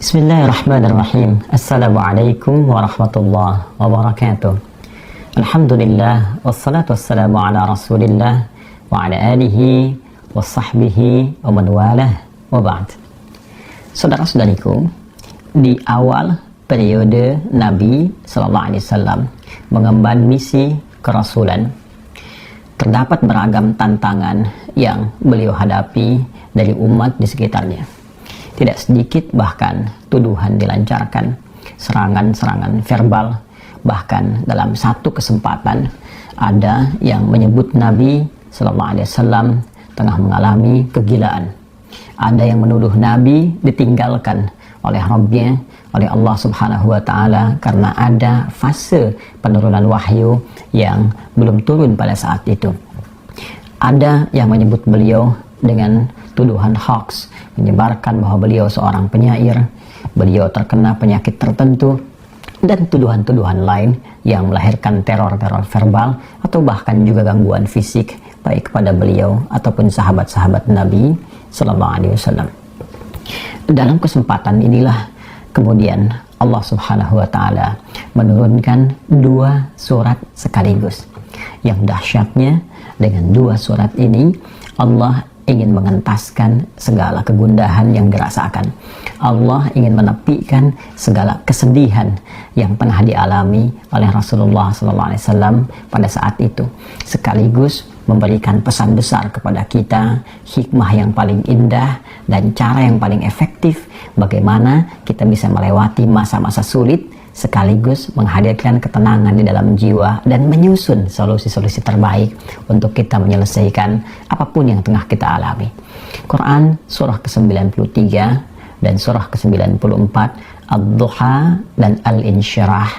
Bismillahirrahmanirrahim. Assalamualaikum warahmatullahi wabarakatuh. Alhamdulillah, wassalatu wassalamu ala rasulillah wa ala alihi wa sahbihi wa man walah wa ba'd. Saudara-saudariku, di awal periode Nabi SAW mengemban misi kerasulan, terdapat beragam tantangan yang beliau hadapi dari umat di sekitarnya. Tidak sedikit bahkan tuduhan dilancarkan, serangan-serangan verbal. Bahkan dalam satu kesempatan ada yang menyebut Nabi SAW tengah mengalami kegilaan. Ada yang menuduh Nabi ditinggalkan oleh Rabbnya, oleh Allah Subhanahu wa Ta'ala, karena ada fase penurunan wahyu yang belum turun pada saat itu. Ada yang menyebut beliau dengan tuduhan hoax, menyebarkan bahwa beliau seorang penyair, beliau terkena penyakit tertentu, dan tuduhan-tuduhan lain yang melahirkan teror-teror verbal atau bahkan juga gangguan fisik baik kepada beliau ataupun sahabat-sahabat Nabi SAW. Dalam kesempatan inilah kemudian Allah Subhanahu wa Ta'ala menurunkan dua surat sekaligus. Yang dahsyatnya, dengan dua surat ini Allah ingin mengentaskan segala kegundahan yang dirasakan. Allah ingin menepikan segala kesedihan yang pernah dialami oleh Rasulullah SAW pada saat itu, sekaligus memberikan pesan besar kepada kita, hikmah yang paling indah dan cara yang paling efektif bagaimana kita bisa melewati masa-masa sulit, sekaligus menghadirkan ketenangan di dalam jiwa dan menyusun solusi-solusi terbaik untuk kita menyelesaikan apapun yang tengah kita alami. Quran surah ke-93 dan surah ke-94, Ad-Duha dan Al-Insyirah,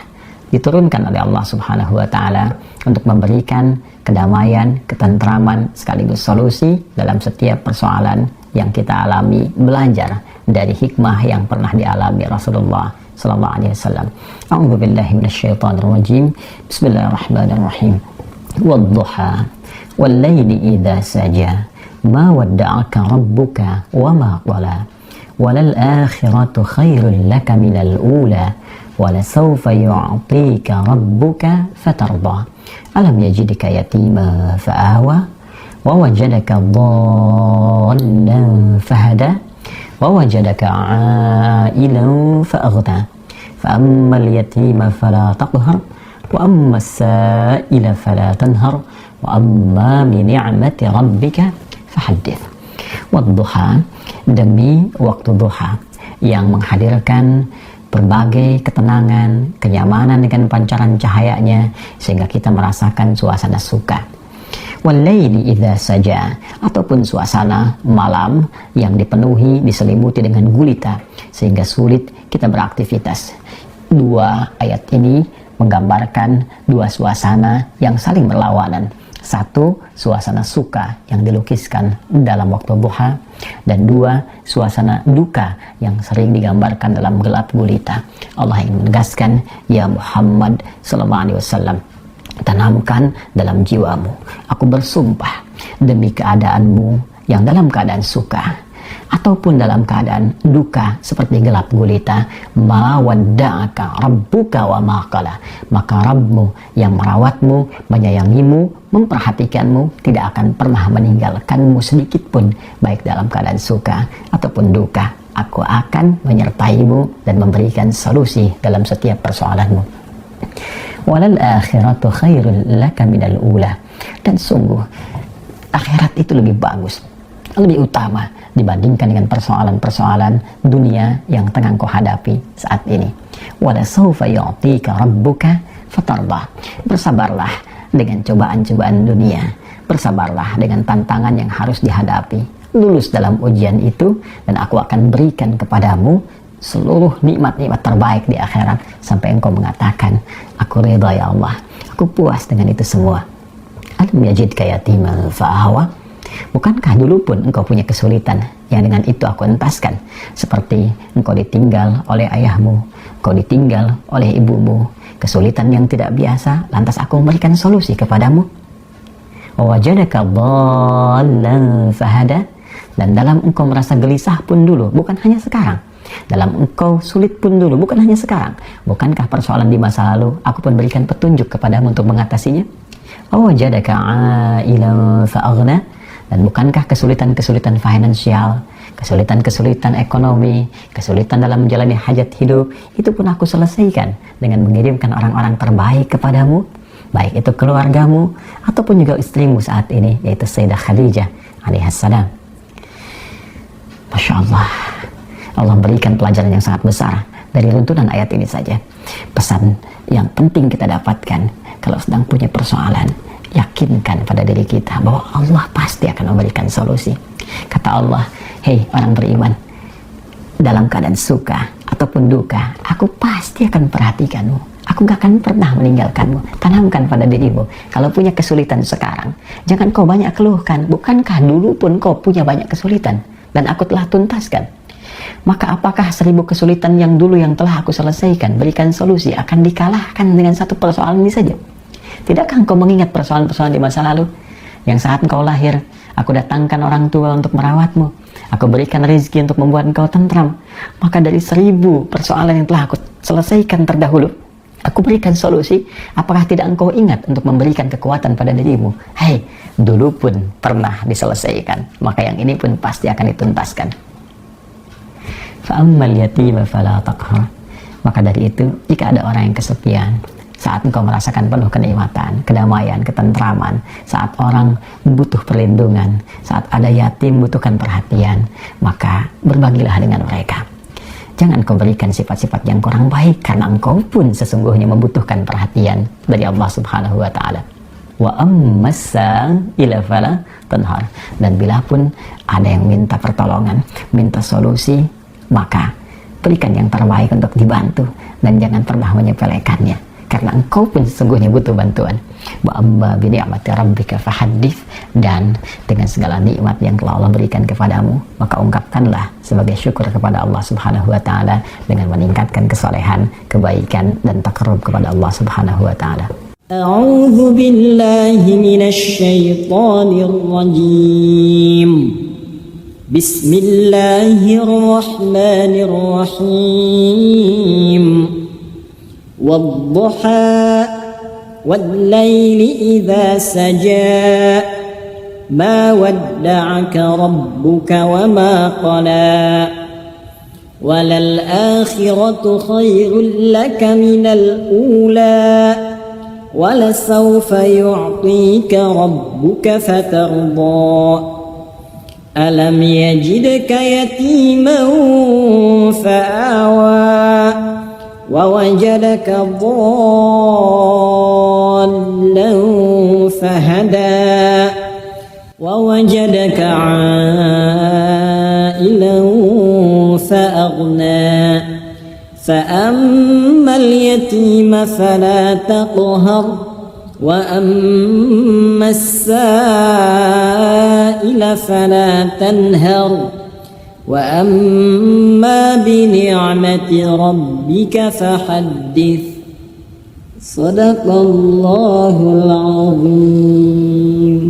diturunkan oleh Allah Subhanahu wa Ta'ala untuk memberikan kedamaian, ketentraman, sekaligus solusi dalam setiap persoalan yang kita alami, belajar dari hikmah yang pernah dialami Rasulullah sallallahu alaihi wasallam. A'udzu billahi minasyaitonir rajim. Bismillahirrahmanirrahim. Wad-duha wal-laili idza saja ma wadda'aka rabbuka wa ma qala walal akhiratu khairul laka minal ula wala sawfa yu'tika rabbuka fatarda alam yajidka yatima fa'awa wa wajadaka dhallan fahada ووجدك عائلا فأغنى فأما اليتيم فلا تقهر وأما السائل فلا تنهر وأما بنعمة ربك فحدث. والضحى, demi waktu duha yang menghadirkan berbagai ketenangan, kenyamanan dengan pancaran cahayanya sehingga kita merasakan suasana suka. Wal-laili idza saja, ataupun suasana malam yang dipenuhi, diselimuti dengan gulita sehingga sulit kita beraktivitas. Dua ayat ini menggambarkan dua suasana yang saling berlawanan. Satu, suasana suka yang dilukiskan dalam waktu duha, dan dua, suasana duka yang sering digambarkan dalam gelap gulita. Allah ingin menegaskan, ya Muhammad sallallahu alaihi wasallam, tanamkan dalam jiwamu, aku bersumpah demi keadaanmu yang dalam keadaan suka ataupun dalam keadaan duka seperti gelap gulita, ma wadda'aka rabbuka wa ma qala, maka Rabbmu yang merawatmu, menyayangimu, memperhatikanmu tidak akan pernah meninggalkanmu sedikit pun, baik dalam keadaan suka ataupun duka. Aku akan menyertaimu dan memberikan solusi dalam setiap persoalanmu. Walal akhiratu khairul laka minal ula, dan sungguh akhirat itu lebih bagus, lebih utama dibandingkan dengan persoalan-persoalan dunia yang tengah kau hadapi saat ini. Wala sawfa yu'tika rabbuka fatardah, bersabarlah dengan cobaan-cobaan dunia, bersabarlah dengan tantangan yang harus dihadapi, lulus dalam ujian itu dan aku akan berikan kepadamu seluruh nikmat-nikmat terbaik di akhirat sampai engkau mengatakan, aku ridha ya Allah, aku puas dengan itu semua. Alam yajidka yatima fa'awa, bukankah dulu pun engkau punya kesulitan yang dengan itu aku entaskan, seperti engkau ditinggal oleh ayahmu, engkau ditinggal oleh ibumu, kesulitan yang tidak biasa, lantas aku memberikan solusi kepadamu. Wajadaka dhallan fahada, dan dalam engkau merasa gelisah pun dulu, bukan hanya sekarang, Dalam engkau sulit pun dulu, bukan hanya sekarang. Bukankah persoalan di masa lalu aku pun berikan petunjuk kepadamu untuk mengatasinya? Awajadaka 'ailan fa'aghna. Dan bukankah kesulitan-kesulitan finansial, kesulitan-kesulitan ekonomi, kesulitan dalam menjalani hajat hidup, itu pun aku selesaikan dengan mengirimkan orang-orang terbaik kepadamu, baik itu keluargamu ataupun juga istrimu saat ini, yaitu Sayyidah Khadijah alaihissalam. Masya Allah, Allah berikan pelajaran yang sangat besar dari runtunan ayat ini saja. Pesan yang penting kita dapatkan kalau sedang punya persoalan, yakinkan pada diri kita bahwa Allah pasti akan memberikan solusi. Kata Allah, hei orang beriman, dalam keadaan suka ataupun duka, aku pasti akan perhatikanmu. Aku gak akan pernah meninggalkanmu. Tanamkan pada dirimu, kalau punya kesulitan sekarang, jangan kau banyak keluhkan. Bukankah dulu pun kau punya banyak kesulitan dan aku telah tuntaskan? Maka apakah 1000 kesulitan yang dulu yang telah aku selesaikan, berikan solusi, akan dikalahkan dengan satu persoalan ini saja? Tidakkah engkau mengingat persoalan-persoalan di masa lalu? Yang saat engkau lahir, aku datangkan orang tua untuk merawatmu. Aku berikan rezeki untuk membuat engkau tentram. Maka dari 1000 persoalan yang telah aku selesaikan terdahulu, aku berikan solusi. Apakah tidak engkau ingat untuk memberikan kekuatan pada dirimu? Hei, dulu pun pernah diselesaikan. Maka yang ini pun pasti akan dituntaskan. Fa'ammal yatima fala taqhar. Maka dari itu, jika ada orang yang kesepian, saat engkau merasakan penuh kenikmatan, kedamaian, ketentraman, saat orang butuh perlindungan, saat ada yatim butuhkan perhatian, maka berbagilah dengan mereka. Jangan kau berikan sifat-sifat yang kurang baik, karena engkau pun sesungguhnya membutuhkan perhatian dari Allah Subhanahu wa Ta'ala. Wa ammasa ila fala tanhar. Dan bila pun ada yang minta pertolongan, minta solusi, maka berikan yang terbaik untuk dibantu dan jangan pernah menyepelekannya. Karena engkau pun sesungguhnya butuh bantuan. Wa amma bi ni'mati rabbika fahaddits. Dan dengan segala nikmat yang telah Allah berikan kepadamu, maka ungkapkanlah sebagai syukur kepada Allah Subhanahu wa Ta'ala dengan meningkatkan kesolehan, kebaikan dan takarrub kepada Allah Subhanahu wa Ta'ala. A'udzu billahi minasy syaithanir rajim. Bismillahirrahmanirrahim. والضحى والليل إذا سجى ما ودعك ربك وما قلى وللآخرة خير لك من الأولى ولسوف يعطيك ربك فترضى ألم يجدك يتيما فآوى ووجدك ضالا فهدى ووجدك عائلا فأغنى فأما اليتيم فلا تقهر وأما السائل فلا تنهر وأما بنعمة ربك فحدث صدق الله العظيم.